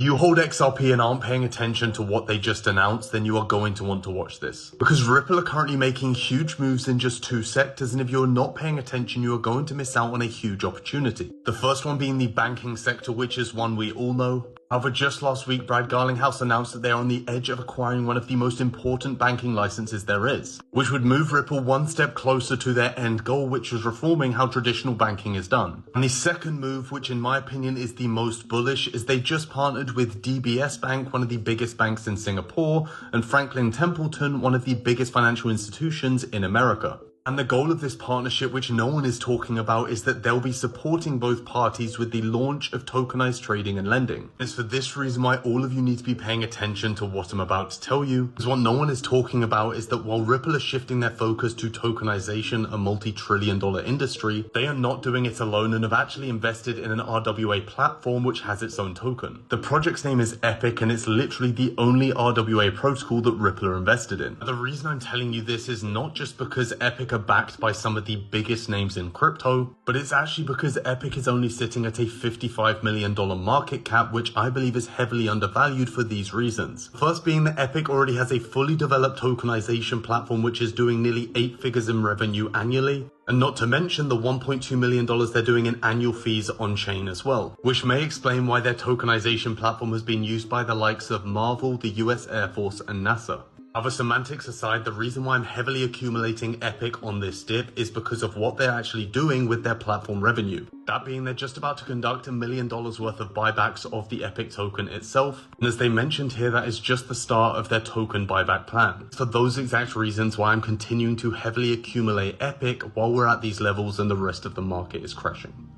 You hold XRP and aren't paying attention to what they just announced, then you are going to want to watch this. Because Ripple are currently making huge moves in just two sectors, and if you're not paying attention, you are going to miss out on a huge opportunity. The first one being the banking sector, which is one we all know. However, just last week, Brad Garlinghouse announced that they are on the edge of acquiring one of the most important banking licenses there is, which would move Ripple one step closer to their end goal, which is reforming how traditional banking is done. And the second move, which in my opinion is the most bullish, is they just partnered with DBS Bank, one of the biggest banks in Singapore, and Franklin Templeton, one of the biggest financial institutions in America. And the goal of this partnership, which no one is talking about, is that they'll be supporting both parties with the launch of tokenized trading and lending. It's for this reason why all of you need to be paying attention to what I'm about to tell you, because what no one is talking about is that while Ripple is shifting their focus to tokenization, a multi-trillion-dollar industry, they are not doing it alone and have actually invested in an RWA platform which has its own token. The project's name is Epic, and it's literally the only RWA protocol that Ripple are invested in. The reason I'm telling you this is not just because Epic are backed by some of the biggest names in crypto, but it's actually because Epic is only sitting at a $55 million market cap, which I believe is heavily undervalued for these reasons. First being that Epic already has a fully developed tokenization platform which is doing nearly 8 figures in revenue annually, and not to mention the $1.2 million they're doing in annual fees on-chain as well, which may explain why their tokenization platform has been used by the likes of Marvel, the US Air Force, and NASA. Other semantics aside, the reason why I'm heavily accumulating Epic on this dip is because of what they're actually doing with their platform revenue. That being, they're just about to conduct $1 million worth of buybacks of the Epic token itself. And as they mentioned here, that is just the start of their token buyback plan. For those exact reasons why I'm continuing to heavily accumulate Epic while we're at these levels and the rest of the market is crashing.